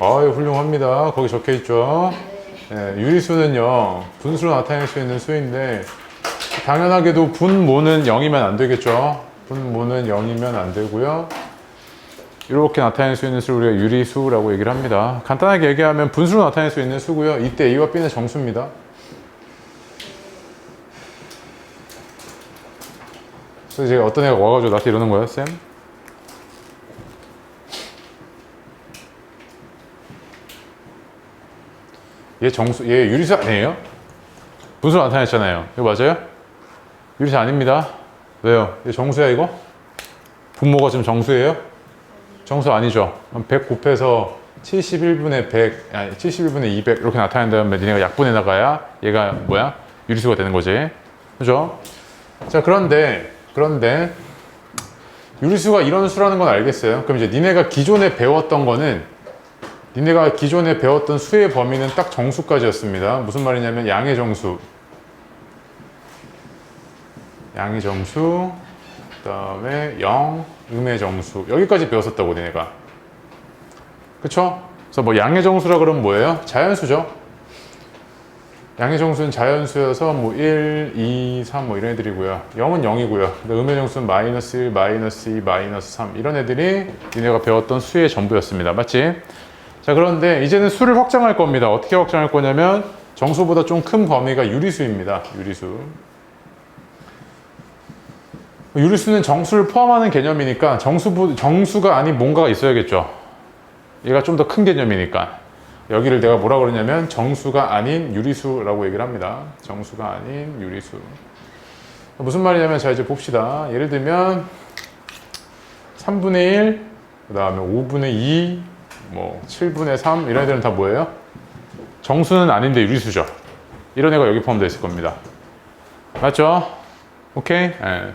아유, 훌륭합니다. 거기 적혀 있죠. 네, 유리수는요, 분수로 나타낼 수 있는 수인데, 당연하게도 분모는 0이면 안 되겠죠. 분모는 0이면 안 되고요. 이렇게 나타낼 수 있는 수를 우리가 유리수라고 얘기를 합니다. 간단하게 얘기하면 분수로 나타낼 수 있는 수고요. 이때 A와 B는 정수입니다. 그래서 이제 어떤 애가 와가지고 나한테 이러는 거야, 쌤? 얘 유리수 아니에요? 분수로 나타냈잖아요. 이거 맞아요? 유리수 아닙니다. 왜요? 얘 정수야, 이거? 분모가 지금 정수예요? 정수 아니죠? 그럼 100 곱해서 71분의 100, 아니 71분의 200 이렇게 나타낸 다음에 니네가 약분해 나가야 얘가 뭐야? 유리수가 되는 거지. 그죠? 자, 그런데 유리수가 이런 수라는 건 알겠어요. 그럼 이제 니네가 기존에 배웠던 거는 니네가 기존에 배웠던 수의 범위는 딱 정수까지였습니다. 무슨 말이냐면 양의 정수, 그 다음에 0, 음의 정수 여기까지 배웠었다고 니네가. 그쵸? 그래서 뭐 양의 정수라 그러면 뭐예요? 자연수죠. 양의 정수는 자연수여서 뭐 1, 2, 3 뭐 이런 애들이고요. 0은 0이고요. 음의 정수는 마이너스 1, 마이너스 2, 마이너스 3 이런 애들이 니네가 배웠던 수의 전부였습니다. 맞지? 자, 그런데 이제는 수를 확장할 겁니다. 어떻게 확장할 거냐면 정수보다 좀 큰 범위가 유리수입니다. 유리수. 유리수는 정수를 포함하는 개념이니까 정수가 아닌 뭔가가 있어야겠죠. 얘가 좀 더 큰 개념이니까. 여기를 내가 뭐라 그러냐면 정수가 아닌 유리수라고 얘기를 합니다. 정수가 아닌 유리수. 무슨 말이냐면 자, 이제 봅시다. 예를 들면 3분의 1, 그 다음에 5분의 2, 뭐 7분의 3 이런 애들은 다 뭐예요? 정수는 아닌데 유리수죠. 이런 애가 여기 포함되어 있을 겁니다. 맞죠? 오케이? 네.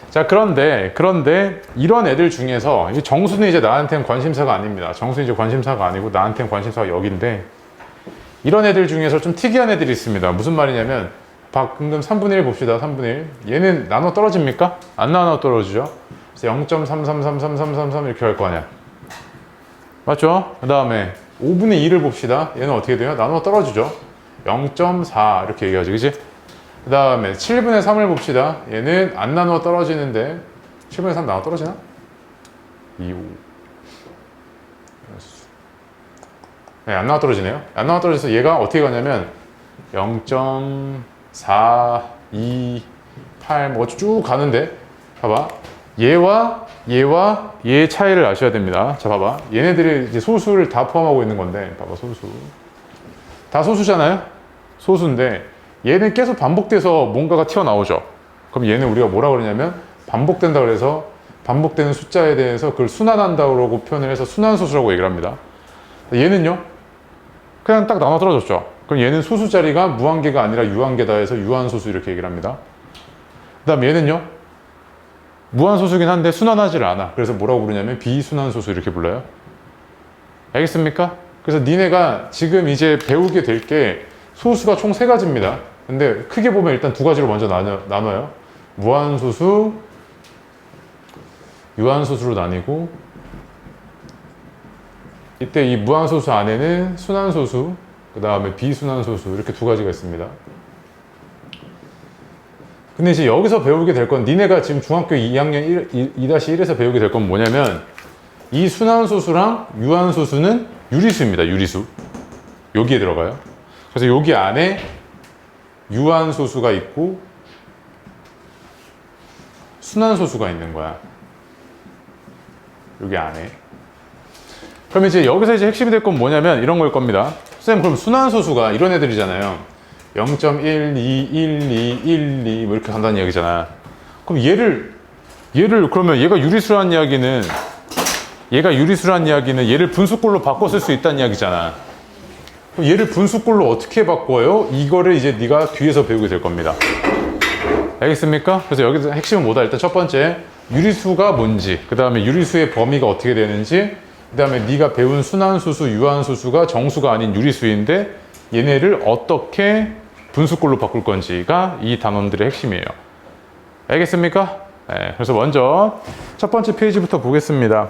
자, 그런데 이런 애들 중에서 정수는 이제 나한테는 관심사가 아닙니다. 정수는 이제 관심사가 아니고 나한테는 관심사가 여기인데 이런 애들 중에서 좀 특이한 애들이 있습니다. 무슨 말이냐면 방금 3분의 1 봅시다. 3분의 1 얘는 나눠 떨어집니까? 안 나눠 떨어지죠. 그래서 0.333333 이렇게 할 거 아니야. 맞죠? 그 다음에 5분의 2를 봅시다. 얘는 어떻게 돼요? 나눠 떨어지죠. 0.4 이렇게 얘기하지, 그치? 그 다음에 7분의 3을 봅시다. 얘는 안 나눠 떨어지는데 7분의 3 나눠 떨어지나? 2, 5 네, 안 나눠 떨어지네요. 안 나눠 떨어져서 얘가 어떻게 가냐면 0.4, 2, 8 뭐 쭉 가는데 봐봐. 얘와 얘의 차이를 아셔야 됩니다. 자, 봐봐. 얘네들이 이제 소수를 다 포함하고 있는 건데 봐봐. 소수 다 소수잖아요. 소수인데 얘는 계속 반복돼서 뭔가가 튀어나오죠. 그럼 얘는 우리가 뭐라 그러냐면 반복된다 그래서 반복되는 숫자에 대해서 그걸 순환한다고 표현을 해서 순환소수라고 얘기를 합니다. 얘는요 그냥 딱 나눠 떨어졌죠. 그럼 얘는 소수 자리가 무한계가 아니라 유한계다 해서 유한소수 이렇게 얘기를 합니다. 그 다음 얘는요 무한소수긴 한데 순환하지를 않아. 그래서 뭐라고 부르냐면 비순환소수 이렇게 불러요. 알겠습니까? 그래서 니네가 지금 이제 배우게 될 게 소수가 총 3가지입니다. 근데 크게 보면 일단 2가지로 먼저 나눠요. 무한소수, 유한소수로 나뉘고 이때 이 무한소수 안에는 순환소수, 그 다음에 비순환소수 이렇게 2가지가 있습니다. 근데 이제 여기서 배우게 될 건 니네가 지금 중학교 2학년 2-1에서 배우게 될 건 뭐냐면 이 순환소수랑 유한소수는 유리수입니다. 유리수. 여기에 들어가요. 그래서 여기 안에 유한소수가 있고 순환소수가 있는 거야. 여기 안에. 그럼 이제 여기서 이제 핵심이 될 건 뭐냐면 이런 걸 겁니다. 선생님, 그럼 순환소수가 이런 애들이잖아요. 0.12, 12, 12 뭐 이렇게 간다는 이야기잖아. 그럼 얘를 그러면 얘가 유리수라는 이야기는 얘를 분수꼴로 바꿔 쓸 수 있다는 이야기잖아. 그럼 얘를 분수꼴로 어떻게 바꿔요? 이거를 이제 네가 뒤에서 배우게 될 겁니다. 알겠습니까? 그래서 여기서 핵심은 뭐다? 일단 첫 번째 유리수가 뭔지, 그 다음에 유리수의 범위가 어떻게 되는지, 그 다음에 네가 배운 순환소수, 유한소수가 정수가 아닌 유리수인데 얘네를 어떻게 분수꼴로 바꿀 건지가 이 단원들의 핵심이에요. 알겠습니까? 네, 그래서 먼저 첫 번째 페이지부터 보겠습니다.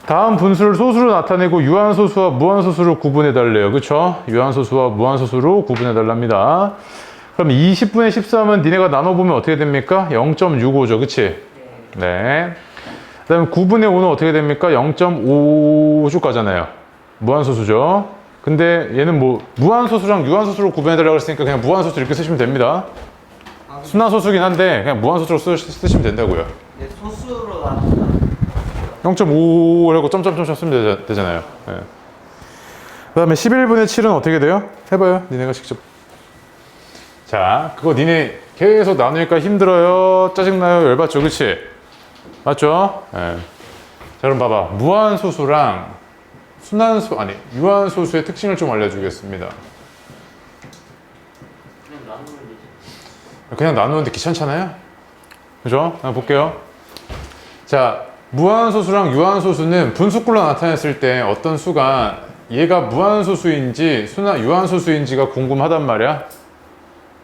다음 분수를 소수로 나타내고 유한소수와 무한소수로 구분해 달래요. 그쵸? 유한소수와 무한소수로 구분해 달랍니다. 그럼 20분의 13은 니네가 나눠보면 어떻게 됩니까? 0.65죠. 그치? 네. 그 다음에 9분의 5는 어떻게 됩니까? 0.5쭉 가잖아요. 무한소수죠. 근데 얘는 뭐 무한소수랑 유한소수로 구분해 달라고 했으니까 그냥 무한소수 이렇게 쓰시면 됩니다. 순환소수긴 한데 그냥 무한소수로 쓰시면 된다고요. 네, 소수로 나눈다. 0.5라고 점점점 쓰면 되잖아요. 네. 그 다음에 11분의 7은 어떻게 돼요? 해봐요. 니네가 직접. 자, 그거 니네 계속 나누니까 힘들어요. 짜증나요. 열받죠. 그치? 맞죠? 네. 자, 그럼 봐봐. 무한소수랑 유한소수의 특징을 좀 알려주겠습니다. 그냥 나누면 되지. 그냥 나누는데 귀찮잖아요? 그죠? 한번 볼게요. 자, 무한소수랑 유한소수는 분수꼴로 나타냈을 때 어떤 수가 얘가 무한소수인지 유한소수인지가 궁금하단 말이야.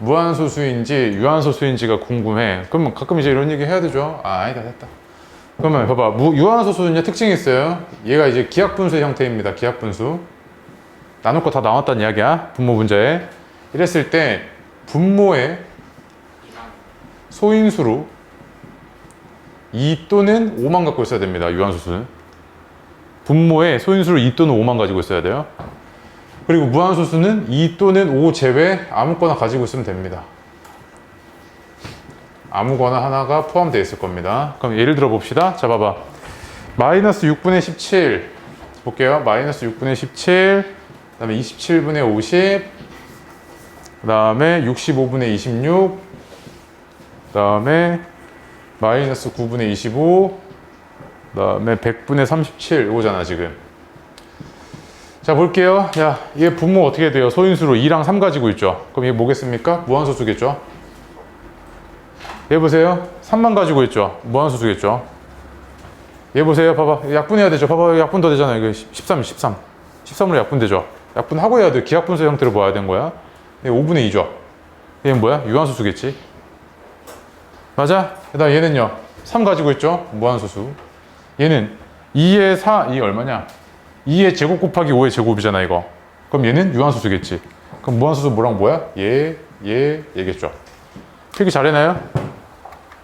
무한소수인지 유한소수인지가 궁금해. 그러면 가끔 이제 이런 얘기 해야 되죠. 아니다 됐다. 그러면 봐봐. 유한소수는요 특징이 있어요. 얘가 이제 기하분수의 형태입니다. 기하분수. 나눌 거 다 나왔다는 이야기야. 분모 문제에. 이랬을 때 분모의 소인수로 2 또는 5만 갖고 있어야 됩니다. 유한소수는. 분모의 소인수로 2 또는 5만 가지고 있어야 돼요. 그리고 무한소수는 2 또는 5 제외 아무거나 가지고 있으면 됩니다. 아무거나 하나가 포함되어 있을 겁니다. 그럼 예를 들어 봅시다. 자, 봐봐. 마이너스 6분의 17 볼게요. 마이너스 6분의 17, 그 다음에 27분의 50, 그 다음에 65분의 26, 그 다음에 마이너스 9분의 25, 그 다음에 100분의 37 이거잖아 지금. 자, 볼게요. 야, 얘 분모 어떻게 돼요? 소인수로 2랑 3 가지고 있죠. 그럼 얘 뭐겠습니까? 무한소수겠죠. 얘 보세요. 3만 가지고 있죠. 무한소수겠죠. 얘 보세요. 봐봐. 약분해야 되죠. 봐봐. 약분 더 되잖아요. 이거 13. 13으로 약분되죠. 약분하고 해야 돼. 기하분수 형태로 봐야 되는 거야. 얘 5분의 2죠. 얘는 뭐야? 유한소수겠지. 맞아? 그 다음 얘는요. 3 가지고 있죠. 무한소수. 얘는 2의 4, 이 얼마냐? 2의 제곱 곱하기 5의 제곱이잖아 이거. 그럼 얘는 유한소수겠지. 그럼 무한소수 뭐랑 뭐야? 얘겠죠. 필기 잘해나요?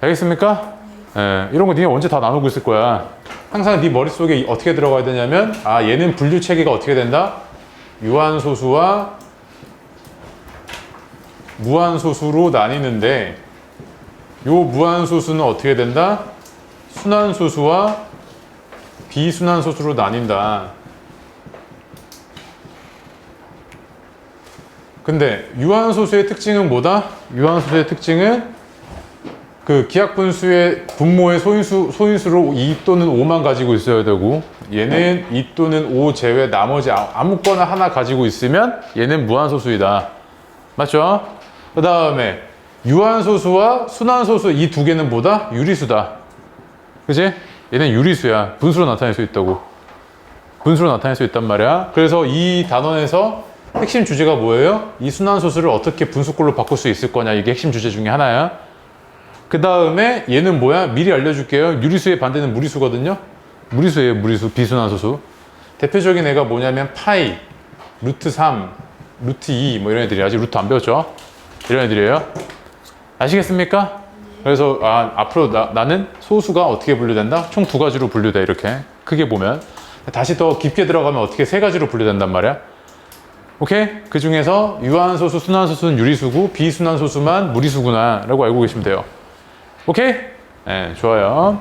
알겠습니까? 예, 이런 거 니네 언제 다 나누고 있을 거야. 항상 네 머릿속에 어떻게 들어가야 되냐면 얘는 분류 체계가 어떻게 된다? 유한소수와 무한소수로 나뉘는데 요 무한소수는 어떻게 된다? 순환소수와 비순환소수로 나뉜다. 근데 유한소수의 특징은 뭐다? 유한소수의 특징은 그 기하분수의 분모의 소인수로 2 또는 5만 가지고 있어야 되고 얘는 2 또는 5 제외 나머지 아무거나 하나 가지고 있으면 얘는 무한소수이다. 맞죠? 그 다음에 유한소수와 순환소수 이 두 개는 뭐다? 유리수다. 그치? 얘는 유리수야. 분수로 나타낼 수 있다고. 분수로 나타낼 수 있단 말이야. 그래서 이 단원에서 핵심 주제가 뭐예요? 이 순환소수를 어떻게 분수꼴로 바꿀 수 있을 거냐. 이게 핵심 주제 중에 하나야. 그 다음에 얘는 뭐야? 미리 알려줄게요. 유리수의 반대는 무리수거든요. 무리수예요. 무리수. 비순환소수. 대표적인 애가 뭐냐면 파이, 루트 3, 루트 2 뭐 이런 애들이 아직 루트 안 배웠죠? 이런 애들이에요. 아시겠습니까? 그래서 앞으로 나는 소수가 어떻게 분류된다? 총 2가지로 분류돼. 이렇게 크게 보면. 다시 더 깊게 들어가면 어떻게 3가지로 분류된단 말이야. 오케이? 그 중에서 유한소수, 순환소수는 유리수고 비순환소수만 무리수구나 라고 알고 계시면 돼요. 오케이? 네, 좋아요.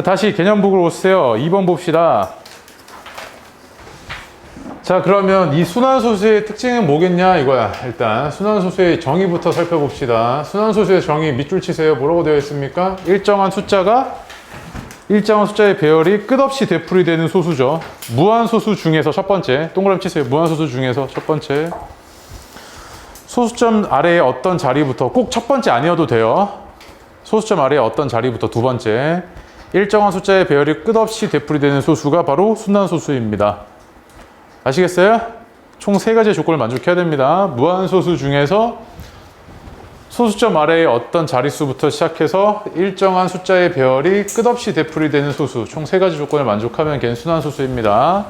다시 개념북으로 오세요. 2번 봅시다. 자, 그러면 이 순환소수의 특징은 뭐겠냐 이거야. 일단 순환소수의 정의부터 살펴봅시다. 순환소수의 정의 밑줄 치세요. 뭐라고 되어 있습니까? 일정한 숫자의 배열이 끝없이 되풀이되는 소수죠. 무한소수 중에서 첫 번째, 동그라미 치세요. 무한소수 중에서 첫 번째, 소수점 아래의 어떤 자리부터, 꼭 첫 번째 아니어도 돼요. 소수점 아래의 어떤 자리부터 두 번째, 일정한 숫자의 배열이 끝없이 되풀이되는 소수가 바로 순환소수입니다. 아시겠어요? 총 3가지의 조건을 만족해야 됩니다. 무한소수 중에서 소수점 아래의 어떤 자릿수부터 시작해서 일정한 숫자의 배열이 끝없이 되풀이되는 소수, 총 3가지 조건을 만족하면 걔는 순환소수입니다.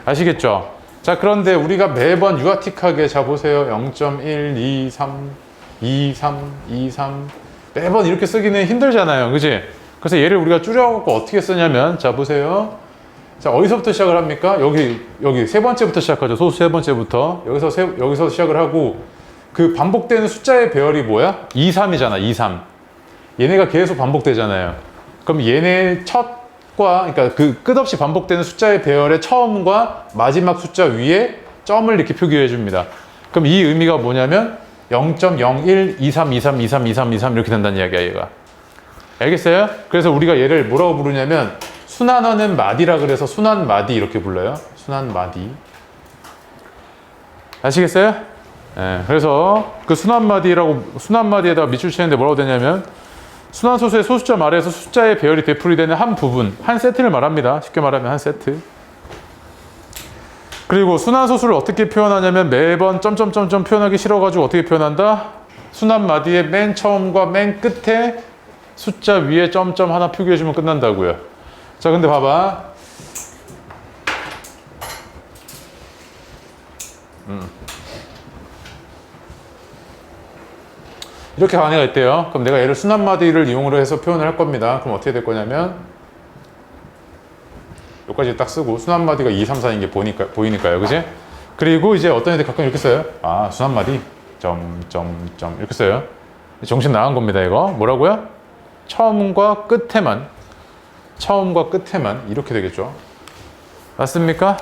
아시겠죠? 자, 그런데 우리가 매번 유아틱하게, 자 보세요. 0.1, 2, 3, 2, 3, 2, 3 매번 이렇게 쓰기는 힘들잖아요. 그지? 그래서 얘를 우리가 줄여갖고 어떻게 쓰냐면, 자 보세요. 자, 어디서부터 시작을 합니까? 여기 세 번째부터 시작하죠. 소수 세 번째부터. 여기서 시작을 하고, 그 반복되는 숫자의 배열이 뭐야? 2, 3이잖아. 2, 3. 얘네가 계속 반복되잖아요. 그럼 얘네 첫과, 그러니까 그 끝없이 반복되는 숫자의 배열의 처음과 마지막 숫자 위에 점을 이렇게 표기해 줍니다. 그럼 이 의미가 뭐냐면 0.01, 23, 23, 23, 23, 23 이렇게 된다는 이야기야, 얘가. 알겠어요? 그래서 우리가 얘를 뭐라고 부르냐면 순환하는 마디라 그래서 순환마디 이렇게 불러요. 순환마디. 아시겠어요? 네, 그래서 그 순환마디에다가 밑줄 치는데 뭐라고 되냐면 순환소수의 소수점 아래에서 숫자의 배열이 되풀이되는 한 부분, 한 세트를 말합니다. 쉽게 말하면 한 세트. 그리고 순환소수를 어떻게 표현하냐면 매번 점점점점 표현하기 싫어가지고 어떻게 표현한다? 순환마디의 맨 처음과 맨 끝에 숫자 위에 점점 하나 표기해주면 끝난다고요. 자, 근데 봐봐. 이렇게 가능가 있대요. 그럼 내가 얘를 순환마디를 이용으로 해서 표현을 할 겁니다. 그럼 어떻게 될 거냐면 여기까지 딱 쓰고 순환마디가 2, 3, 4인 게 보이니까요. 그지? 그리고 이제 어떤 애들 가끔 이렇게 써요. 아, 순환마디 점 이렇게 써요. 정신 나간 겁니다. 이거 뭐라고요? 처음과 끝에만 이렇게 되겠죠. 맞습니까?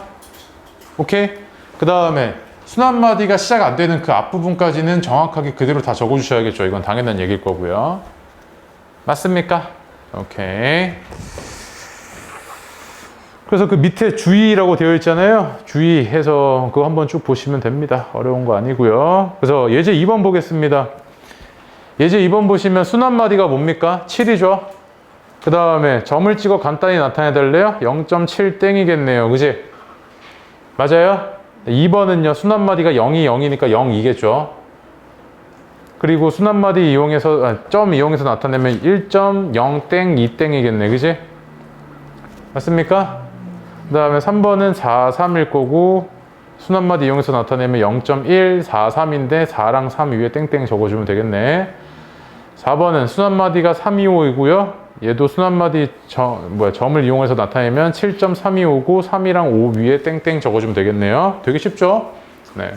오케이? 그 다음에 순환마디가 시작 안 되는 그 앞부분까지는 정확하게 그대로 다 적어주셔야겠죠. 이건 당연한 얘기일 거고요. 맞습니까? 오케이. 그래서 그 밑에 주의라고 되어 있잖아요. 주의해서 그거 한번 쭉 보시면 됩니다. 어려운 거 아니고요. 그래서 예제 2번 보겠습니다. 예제 2번 보시면 순환마디가 뭡니까? 7이죠. 그 다음에 점을 찍어 간단히 나타내 달래요. 0.7 땡이겠네요. 그지? 맞아요? 2번은요, 순환마디가 0이 0이니까 0이겠죠. 그리고 순환마디 이용해서, 점 이용해서 나타내면 1.0 땡, 2 땡이겠네. 그지? 맞습니까? 그 다음에 3번은 4, 3일 거고, 순환마디 이용해서 나타내면 0.1, 4, 3인데 4랑 3 위에 땡땡 적어주면 되겠네. 4번은 순환마디가 325이고요. 얘도 순환마디 점을 이용해서 나타내면 7.325고 3이랑 5 위에 땡땡 적어주면 되겠네요. 되게 쉽죠? 네.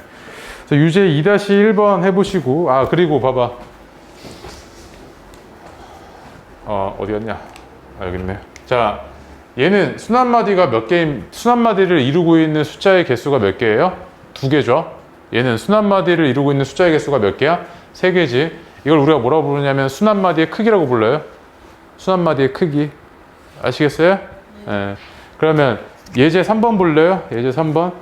그래서 유제 2-1번 해보시고, 그리고 봐봐. 어디 갔냐? 여기 있네. 자, 얘는 순환마디가 순환마디를 이루고 있는 숫자의 개수가 몇 개예요? 2개죠. 얘는 순환마디를 이루고 있는 숫자의 개수가 몇 개야? 3개지. 이걸 우리가 뭐라고 부르냐면 순환마디의 크기라고 불러요. 순환마디의 크기. 아시겠어요? 네. 그러면 예제 3번 볼래요? 예제 3번.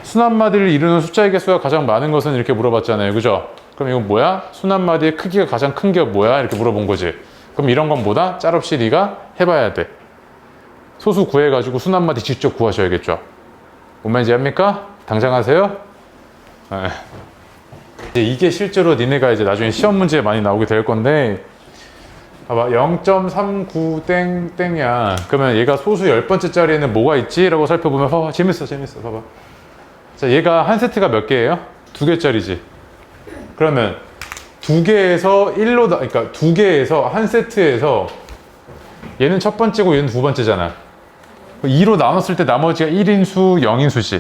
순환마디를 이루는 숫자의 개수가 가장 많은 것은 이렇게 물어봤잖아요. 그죠? 그럼 이건 뭐야? 순환마디의 크기가 가장 큰 게 뭐야? 이렇게 물어본 거지. 그럼 이런 건 뭐다? 짤없이 네가 해봐야 돼. 소수 구해가지고 순환마디 직접 구하셔야겠죠. 뭔 말인지 압니까? 당장 하세요. 네. 이게 실제로 니네가 이제 나중에 시험 문제에 많이 나오게 될 건데, 봐봐, 0.39 땡땡이야. 그러면 얘가 소수 10번째 자리에는 뭐가 있지? 라고 살펴보면, 봐봐, 재밌어. 봐봐. 자, 얘가 한 세트가 몇 개예요? 2개짜리지. 그러면 2개에서 1로, 그러니까 2개에서 한 세트에서 얘는 첫 번째고 얘는 두 번째잖아. 2로 나눴을 때 나머지가 1인수, 0인수지.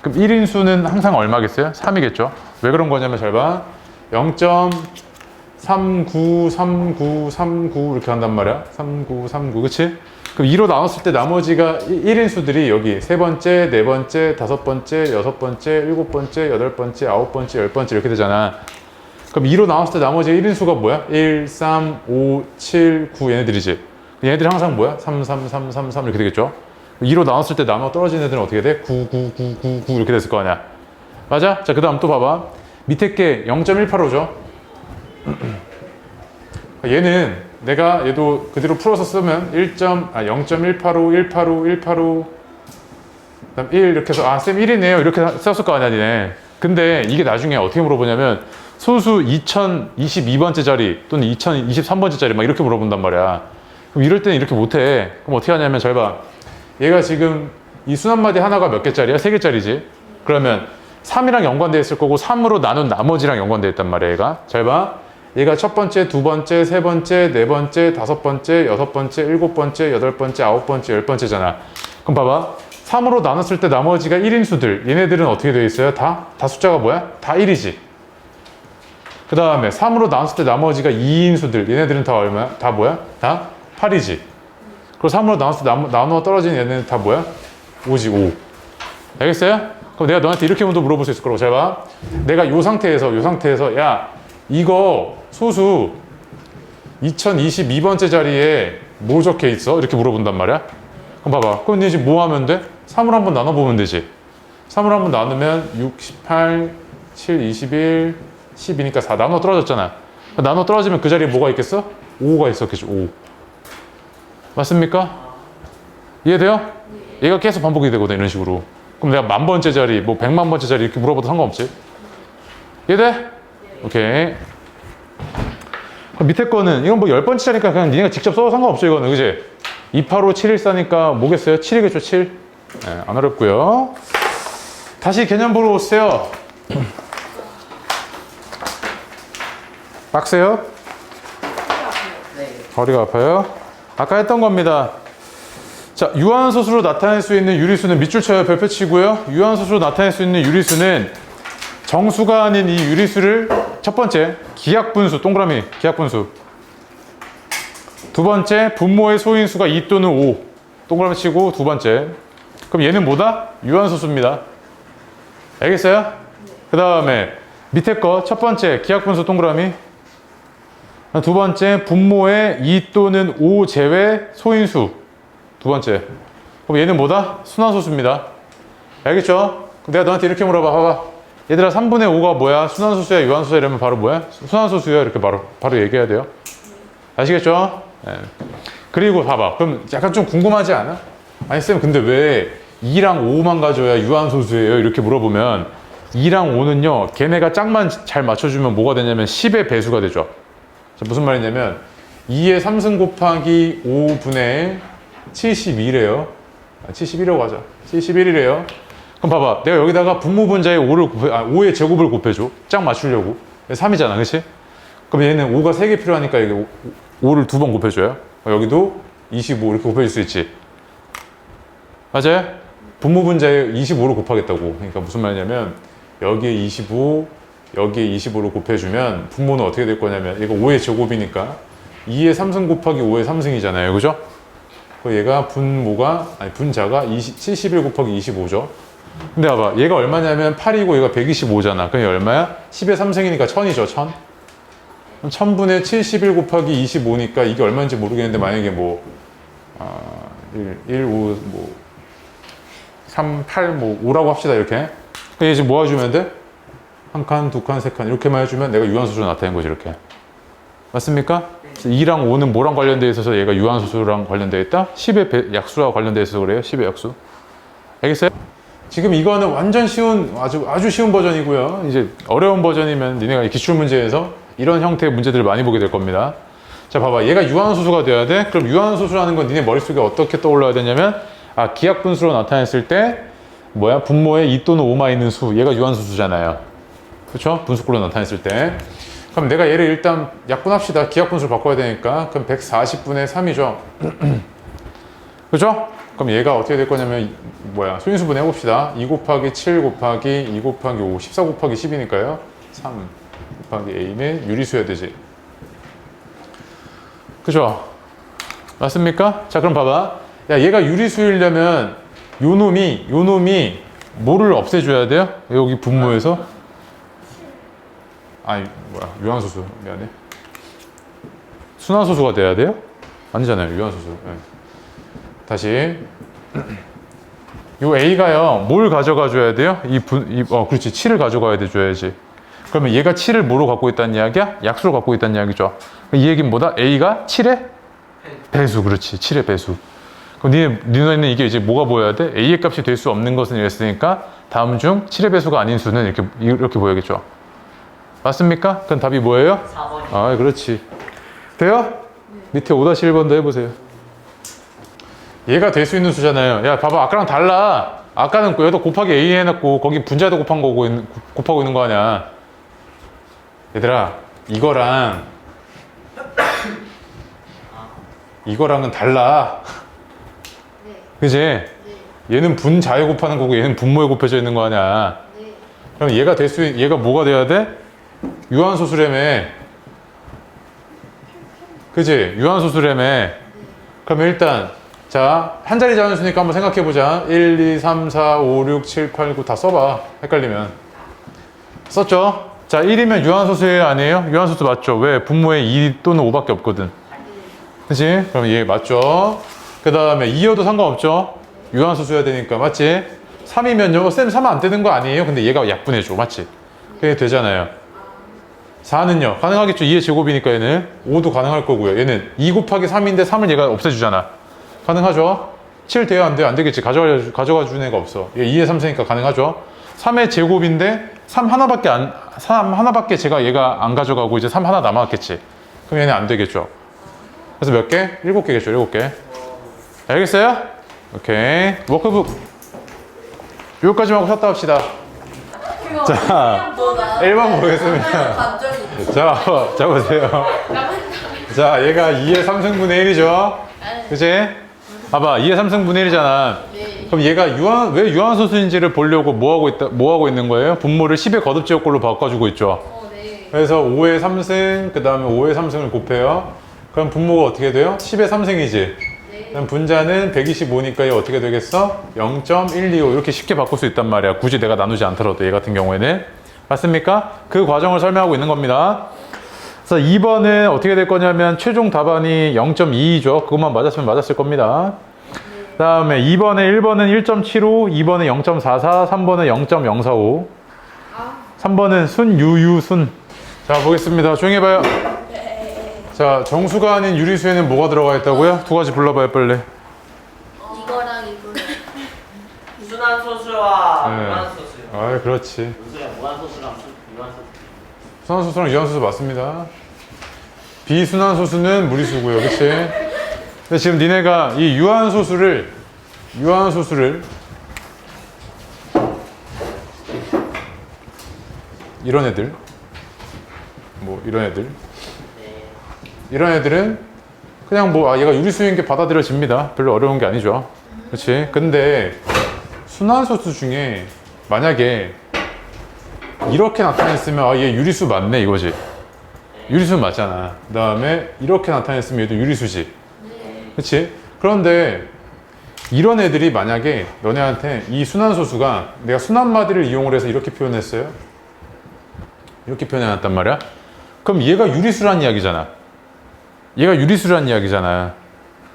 그럼 1인수는 항상 얼마겠어요? 3이겠죠? 왜 그런 거냐면 잘 봐. 0.393939 이렇게 한단 말이야. 3939, 그치? 그럼 2로 나눴을 때 나머지가 1인수들이 여기 세 번째, 네 번째, 다섯 번째, 여섯 번째, 일곱 번째, 여덟 번째, 아홉 번째, 열 번째 이렇게 되잖아. 그럼 2로 나눴을 때 나머지 1인수가 뭐야? 1, 3, 5, 7, 9 얘네들이지. 얘네들이 항상 뭐야? 3, 3, 3, 3, 3 이렇게 되겠죠? 2로 나눴을 때 나눠 떨어지는 애들은 어떻게 돼? 9, 9, 9, 9, 9 이렇게 됐을 거 아니야. 맞아? 자, 그 다음 또 봐봐. 밑에 게 0.185죠? 얘는 내가 얘도 그대로 풀어서 쓰면 0.185, 185, 185, 그다음 1 이렇게 해서 쌤 1이네요. 이렇게 썼을 거 아니야, 니네. 근데 이게 나중에 어떻게 물어보냐면 소수 2022번째 자리 또는 2023번째 자리 막 이렇게 물어본단 말이야. 그럼 이럴 때는 이렇게 못해. 그럼 어떻게 하냐면 잘 봐. 얘가 지금 이 순환마디 하나가 몇 개짜리야? 3개짜리지. 그러면 3이랑 연관되어 있을 거고 3으로 나눈 나머지랑 연관되어 있단 말이야. 얘가. 잘 봐. 얘가 첫 번째, 두 번째, 세 번째, 네 번째, 다섯 번째, 여섯 번째, 일곱 번째, 여덟 번째, 아홉 번째, 열 번째잖아. 그럼 봐봐. 3으로 나눴을 때 나머지가 1인 수들. 얘네들은 어떻게 되어 있어요? 다 숫자가 뭐야? 다 1이지. 그 다음에 3으로 나눴을 때 나머지가 2인 수들. 얘네들은 다 얼마야? 다 뭐야? 다 8이지. 그리고 3으로 나눴을 때 나누어 떨어지는 얘네는 다 뭐야? 5지, 5. 알겠어요? 그럼 내가 너한테 이렇게 물어볼 수 있을 거라고. 잘 봐. 내가 요 상태에서, 야, 이거 소수 2022번째 자리에 뭐 적혀 있어? 이렇게 물어본단 말이야. 그럼 봐봐. 그럼 이제 뭐 하면 돼? 3으로 한번 나눠보면 되지. 3으로 한번 나누면 6, 18, 7, 21, 10이니까 4. 나눠 떨어졌잖아. 나눠 떨어지면 그 자리에 뭐가 있겠어? 5가 있었겠지, 5. 맞습니까? 이해돼요? 얘가 계속 반복이 되거든, 이런 식으로. 그럼 내가 10,000번째 자리, 뭐 100,000번째 자리 이렇게 물어봐도 상관없지? 이해돼? 오케이. 그럼 밑에 거는, 이건 뭐 10번째 자리니까 그냥 니네가 직접 써도 상관없어, 이거는. 그지? 285, 714니까 뭐겠어요? 7이겠죠, 7. 네, 안 어렵고요. 다시 개념 보러 오세요. 빡세요? 네. 허리가 아파요? 아까 했던 겁니다. 자, 유한소수로 나타낼 수 있는 유리수는 밑줄 쳐요. 별표 치고요. 유한소수로 나타낼 수 있는 유리수는 정수가 아닌 이 유리수를 첫 번째, 기하분수, 동그라미, 기하분수. 두 번째, 분모의 소인수가 2 또는 5. 동그라미 치고 두 번째. 그럼 얘는 뭐다? 유한소수입니다. 알겠어요? 그 다음에 밑에 거 첫 번째, 기하분수 동그라미. 두 번째, 분모의 2 또는 5 제외 소인수. 두 번째. 그럼 얘는 뭐다? 순환소수입니다. 알겠죠? 그럼 내가 너한테 이렇게 물어봐. 봐봐. 얘들아, 3분의 5가 뭐야? 순환소수야, 유한소수야? 이러면 바로 뭐야? 순환소수야. 이렇게 바로 얘기해야 돼요. 아시겠죠? 네. 그리고 봐봐. 그럼 약간 좀 궁금하지 않아? 아니, 쌤, 근데 왜 2랑 5만 가져야 유한소수예요? 이렇게 물어보면 2랑 5는요, 걔네가 짝만 잘 맞춰주면 뭐가 되냐면 10의 배수가 되죠. 자, 무슨 말이냐면 2의 3승 곱하기 5분의 71이래요. 71이라고 하자. 71이래요. 그럼 봐봐. 내가 여기다가 분모분자의 5의 제곱을 곱해줘. 짝 맞추려고. 3이잖아. 그치? 그럼 얘는 5가 3개 필요하니까 여기 5를 2번 곱해줘요. 여기도 25 이렇게 곱해줄 수 있지. 맞아요? 분모분자에 25를 곱하겠다고. 그러니까 무슨 말이냐면 여기에 25, 여기에 25를 곱해주면 분모는 어떻게 될 거냐면 얘가 5의 제곱이니까 2의 3승 곱하기 5의 3승이잖아요. 그죠? 얘가 분자가 71 곱하기 25죠. 근데 봐봐. 얘가 얼마냐면 8이고 얘가 125잖아. 그럼 얘 얼마야? 10의 3승이니까 1000이죠. 1000. 그럼 1000분의 71 곱하기 25니까 이게 얼마인지 모르겠는데 만약에 1, 5, 3, 8, 5라고 합시다. 이렇게. 그럼 얘 지금 뭐 해주면 돼? 한 칸, 두 칸, 세 칸 이렇게만 해주면 내가 유한소수로 나타낸 거지. 이렇게. 맞습니까? 2랑 5는 뭐랑 관련되어 있어서 얘가 유한소수랑 관련되어 있다? 10의 약수와 관련되어 있어서 그래요. 10의 약수. 알겠어요? 지금 이거는 완전 쉬운, 아주 쉬운 버전이고요. 이제 어려운 버전이면 니네가 기출문제에서 이런 형태의 문제들을 많이 보게 될 겁니다. 자, 봐봐. 얘가 유한소수가 돼야 돼? 그럼 유한소수라는 건 니네 머릿속에 어떻게 떠올라야 되냐면, 기하분수로 나타냈을 때, 분모에 2 또는 5만 있는 수. 얘가 유한소수잖아요. 그쵸? 분수꼴로 나타냈을 때. 그럼 내가 얘를 일단 약분합시다. 기하분수를 바꿔야 되니까. 그럼 140분의 3이죠. 그죠? 그럼 얘가 어떻게 될 거냐면, 소인수분 해봅시다. 2 곱하기 7 곱하기 2 곱하기 5, 14 곱하기 10이니까요. 3 곱하기 A는 유리수여야 되지. 그죠? 맞습니까? 자, 그럼 봐봐. 야, 얘가 유리수이려면 요 놈이 뭐를 없애줘야 돼요? 여기 분모에서. 유한소수. 미안해. 순환소수가 돼야 돼요? 아니잖아요. 유한소수. 네. 다시. 요 A가요, 뭘 가져가 줘야 돼요? 그렇지. 7을 가져가야 줘야지. 그러면 얘가 7을 뭐로 갖고 있다는 이야기야? 약수로 갖고 있다는 이야기죠. 이 얘기는 뭐다? A가 7의 배수. 그렇지. 7의 배수. 그럼 니네는 이게 이제 뭐가 보여야 돼? A의 값이 될 수 없는 것은 이랬으니까 다음 중 7의 배수가 아닌 수는 이렇게 보여야겠죠. 맞습니까? 그럼 답이 뭐예요? 4번이. 아, 그렇지. 돼요? 밑에 5-1번 더 해보세요. 얘가 될 수 있는 수잖아요. 야, 봐봐. 아까랑 달라. 아까는 여기다 곱하기 A 해놨고 거기 분자에다 곱한 거고 곱하고 있는 거 아니야. 얘들아, 이거랑은 달라. 네. 그지? 네. 얘는 분자에 곱하는 거고 얘는 분모에 곱해져 있는 거 아니야. 네. 그럼 얘가 뭐가 돼야 돼? 유한소수라며. 그지? 유한소수라며. 그럼 일단 자, 한 자리 자연수니까 한번 생각해 보자. 1, 2, 3, 4, 5, 6, 7, 8, 9 다 써봐. 헷갈리면. 썼죠? 자, 1이면 유한소수예요, 아니에요? 유한소수 맞죠? 왜? 분모에 2 또는 5밖에 없거든. 그치? 그럼 얘 맞죠? 그 다음에 2여도 상관없죠? 유한소수여야 되니까, 맞지? 3이면요? 쌤 3 안 되는 거 아니에요? 근데 얘가 약분해줘, 맞지? 그게 되잖아요. 4는요? 가능하겠죠? 2의 제곱이니까 얘는 5도 가능할 거고요. 얘는 2 곱하기 3인데 3을 얘가 없애주잖아. 가능하죠? 7 돼요? 안 돼요? 안 되겠지. 가져가 주는 애가 없어. 얘 2의 3세니까 가능하죠? 3의 제곱인데 3 하나밖에 얘가 안 가져가고 이제 3 하나 남았겠지. 그럼 얘는 안 되겠죠. 그래서 몇 개? 7개겠죠. 7개. 알겠어요? 오케이. 워크북 여기까지만 하고 쉬었다 합시다. 자, 1번 보겠습니다. 자, 보세요. 자, 얘가 2의 3승분의 1이죠. 그치? 봐봐, 2의 3승분의 1이잖아. 네. 그럼 얘가 왜 유한소수인지를 보려고 뭐 하고 있는 거예요? 분모를 10의 거듭제곱꼴로 바꿔주고 있죠. 네. 그래서 5의 3승, 그 다음에 5의 3승을 곱해요. 그럼 분모가 어떻게 돼요? 10의 3승이지. 네. 그럼 분자는 125니까 얘 어떻게 되겠어? 0.125 이렇게 쉽게 바꿀 수 있단 말이야. 굳이 내가 나누지 않더라도 얘 같은 경우에는. 맞습니까? 그 과정을 설명하고 있는 겁니다. 그래서 2번은 어떻게 될 거냐면 최종 답안이 0.2죠. 그것만 맞았으면 맞았을 겁니다. 그 다음에 1번은 1.75, 2번은 0.44, 3번은 0.045. 3번은 순. 자, 보겠습니다. 조용히 해봐요. 자, 정수가 아닌 유리수에는 뭐가 들어가 있다고요? 두 가지 불러봐요, 빨리. 이거랑 이거랑. 순환소수와 네. 무한소수요. 아, 그렇지. 무수야 무한소수랑 유한소수. 순환소수랑 유한소수 맞습니다. 비순환소수는 무리수고요. 그치? 근데 지금 니네가 이 유한소수를 이런 애들 네. 이런 애들은 그냥 얘가 유리수인 게 받아들여집니다. 별로 어려운 게 아니죠. 그렇지? 근데 순환소수 중에 만약에 이렇게 나타냈으면 얘 유리수 맞네 이거지. 유리수 맞잖아. 그 다음에 이렇게 나타냈으면 얘도 유리수지. 그렇지? 그런데 이런 애들이 만약에 너네한테 이 순환소수가 내가 순환마디를 이용을 해서 이렇게 표현했어요. 이렇게 표현해놨단 말이야. 그럼 얘가 유리수란 이야기잖아.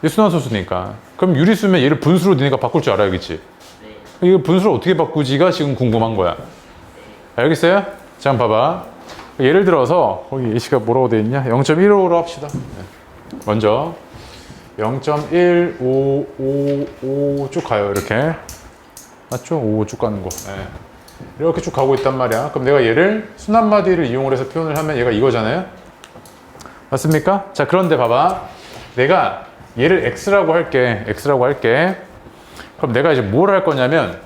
얘 순환소수니까. 그럼 유리수면 얘를 분수로 니네가 바꿀 줄 알아야겠지. 네. 이거 분수를 어떻게 바꾸지가 지금 궁금한 거야. 알겠어요? 자, 한번 봐봐. 예를 들어서 거기 예시가 뭐라고 돼 있냐? 0.15로 합시다. 먼저 0.1555 쭉 가요. 이렇게 맞죠? 5 쭉 가는 거. 이렇게 쭉 가고 있단 말이야. 그럼 내가 얘를 순환마디를 이용을 해서 표현을 하면 얘가 이거잖아요. 맞습니까? 자, 그런데 봐봐. 내가 얘를 x라고 할게. 그럼 내가 이제 뭘 할 거냐면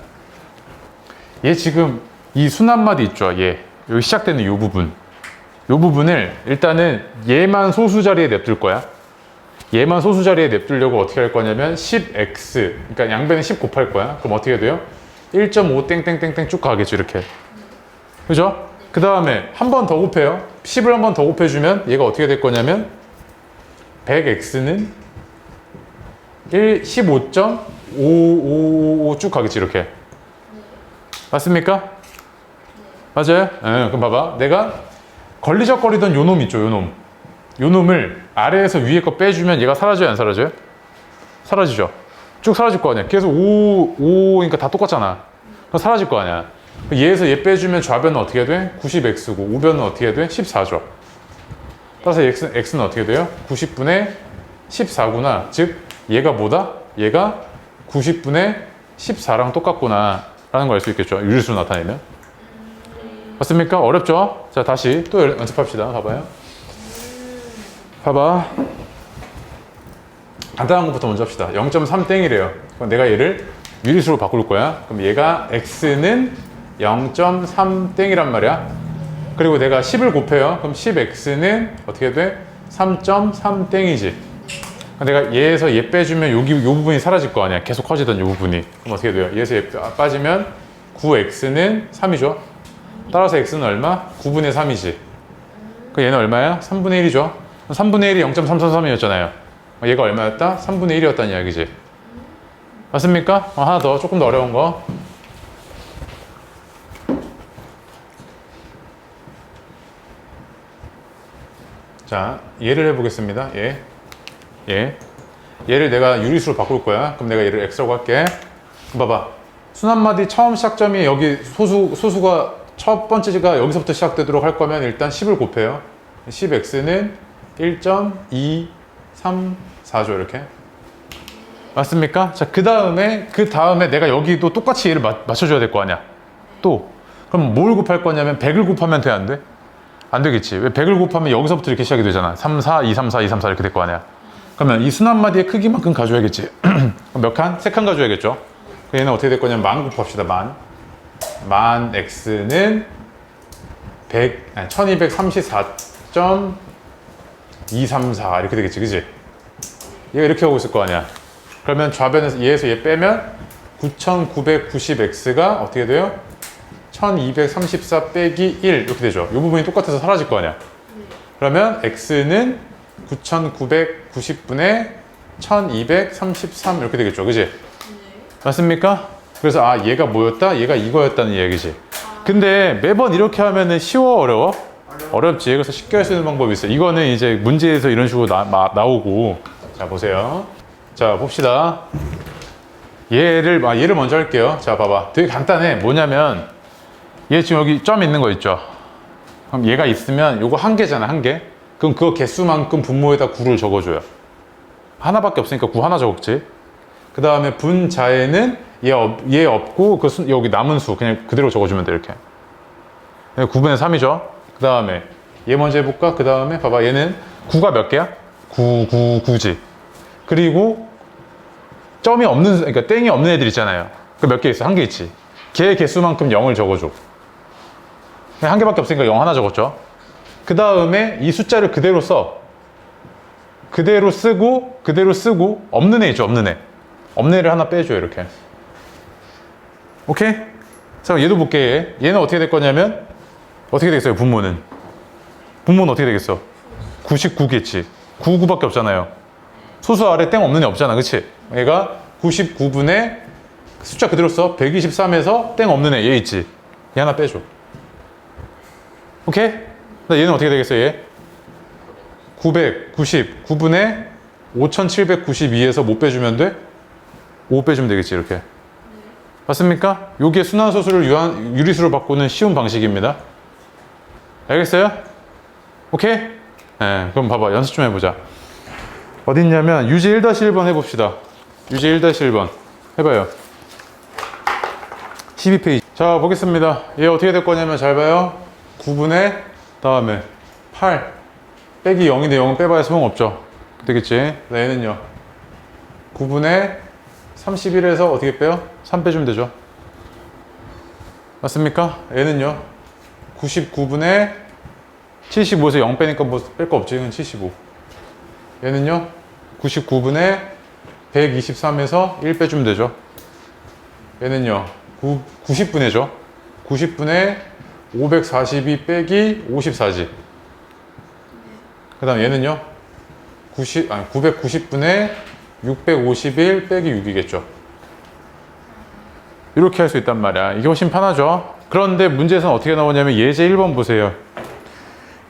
얘 지금 이 순환마디 있죠. 얘 여기 시작되는 이 부분을 일단은 얘만 소수 자리에 냅둘 거야. 얘만 소수 자리에 냅두려고 어떻게 할 거냐면 10x, 그러니까 양변에 10 곱할 거야. 그럼 어떻게 돼요? 1.5 땡땡땡땡 쭉 가겠죠. 이렇게. 그죠? 그 다음에 한 번 더 곱해요. 10을 한 번 더 곱해주면 얘가 어떻게 될 거냐면 100x는 15.555 쭉 가겠지. 이렇게. 맞습니까? 맞아요? 그럼 봐봐. 내가 걸리적거리던 요 놈 있죠. 요 놈을 아래에서 위에 거 빼주면 얘가 사라져요? 안 사라져요? 사라지죠. 쭉 사라질 거 아니야. 계속 5니까 다 똑같잖아. 그럼 사라질 거 아니야. 얘에서 얘 빼주면 좌변은 어떻게 돼? 90x고 우변은 어떻게 돼? 14죠. 따라서 x는 어떻게 돼요? 90분의 14구나. 즉 얘가 뭐다? 얘가 90분의 14랑 똑같구나 라는 걸 알 수 있겠죠. 유리수로 나타내면. 맞습니까? 어렵죠? 자, 다시 또 연습합시다. 봐봐요. 봐봐. 간단한 것부터 먼저 합시다. 0.3 땡이래요. 그럼 내가 얘를 유리수로 바꿀 거야. 그럼 얘가 x는 0.3 땡이란 말이야. 그리고 내가 10을 곱해요. 그럼 10x는 어떻게 돼? 3.3 땡이지. 내가 얘에서 얘 빼주면 여기 요 부분이 사라질 거 아니야. 계속 커지던 요 부분이. 그럼 어떻게 돼요? 얘에서 얘 빠지면 9x는 3이죠. 따라서 x는 얼마? 9분의 3이지. 그 얘는 얼마야? 3분의 1이죠. 3분의 1이 0.333이었잖아요. 얘가 얼마였다? 3분의 1이었다는 이야기지. 맞습니까? 하나 더, 조금 더 어려운 거. 자, 얘를 해보겠습니다. 얘를 내가 유리수로 바꿀 거야. 그럼 내가 얘를 x라고 할게. 그럼 봐봐. 순한마디 처음 시작점이 여기 소수가 첫 번째가 여기서부터 시작되도록 할 거면 일단 10을 곱해요. 10x는 1.234죠, 이렇게. 맞습니까? 자, 그 다음에 내가 여기도 똑같이 얘를 맞춰줘야 될 거 아니야. 또. 그럼 뭘 곱할 거냐면 100을 곱하면 돼, 안 돼? 안 되겠지. 왜 100을 곱하면 여기서부터 이렇게 시작이 되잖아. 3, 4, 2, 3, 4, 2, 3, 4 이렇게 될 거 아니야. 그러면 이 순한마디의 크기만큼 가져야겠지. 몇 칸? 3칸 가져야겠죠. 얘는 어떻게 될 거냐면 만 곱합시다. 만 x는 1234.234 이렇게 되겠지, 그지? 얘가 이렇게 오고 있을 거 아니야. 그러면 좌변에서 얘에서 얘 빼면 9990x가 어떻게 돼요? 1234 빼기 1 이렇게 되죠. 이 부분이 똑같아서 사라질 거 아니야. 그러면 x는 9990분의 1233 이렇게 되겠죠, 그지? 맞습니까? 그래서 얘가 뭐였다? 얘가 이거였다는 이야기지. 근데 매번 이렇게 하면은 쉬워, 어려워? 어렵지. 그래서 쉽게 할 수 있는 방법이 있어요. 이거는 이제 문제에서 이런 식으로 나오고. 자, 보세요. 자, 봅시다. 얘를 먼저 할게요. 자, 봐봐. 되게 간단해. 뭐냐면 얘 지금 여기 점 있는 거 있죠? 그럼 얘가 있으면 요거 한 개잖아, 한 개. 그럼 그 개수만큼 분모에다 9를 적어줘요. 하나밖에 없으니까 9 하나 적었지. 그 다음에 분자에는 얘 없고 여기 남은 수 그냥 그대로 적어주면 돼, 이렇게. 9분의 3이죠. 그 다음에 얘 먼저 해볼까? 그 다음에 봐봐. 얘는 9가 몇 개야? 9지. 그리고 점이 없는, 그러니까 땡이 없는 애들 있잖아요. 그 몇 개 있어? 한 개 있지. 걔 개수만큼 0을 적어줘. 한 개밖에 없으니까 0 하나 적었죠. 그 다음에 이 숫자를 그대로 써. 그대로 쓰고 없는 애 있죠, 없는 애. 없는 애를 하나 빼줘요, 이렇게. 오케이? 자, 얘도 볼게. 얘는 어떻게 될 거냐면 어떻게 되겠어요, 분모는 어떻게 되겠어? 99겠지. 99밖에 없잖아요. 소수 아래 땡 없는 애 없잖아, 그치? 얘가 99분의 숫자 그대로 써. 123에서 땡 없는 애 얘 있지. 얘 하나 빼줘. 오케이? 얘는 어떻게 되겠어요, 얘? 999분의 5792에서 못 빼주면 돼? 5 빼주면 되겠지, 이렇게. 맞습니까? 요게 순환소수를 유리수로 바꾸는 쉬운 방식입니다. 알겠어요? 오케이? 네, 그럼 봐봐. 연습 좀 해보자. 어딨냐면 유제 1-1번 해봅시다. 유제 1-1번 해봐요. 12페이지. 자, 보겠습니다. 얘 어떻게 될 거냐면 잘 봐요. 9분의 다음에 8 빼기 0인데 0은 빼봐야 소용없죠. 되겠지? 얘는요 9분의 31에서 어떻게 빼요? 3 빼주면 되죠. 맞습니까? 얘는요 99분의 75에서 0 빼니까 뭐 뺄 거 없지. 이건 75. 얘는요 99분의 123에서 1 빼주면 되죠. 얘는요 90분의죠. 90분의 542 빼기 54지. 그 다음 얘는요 990분의 651 빼기 6이겠죠. 이렇게 할 수 있단 말이야. 이게 훨씬 편하죠. 그런데 문제에서는 어떻게 나오냐면 예제 1번 보세요.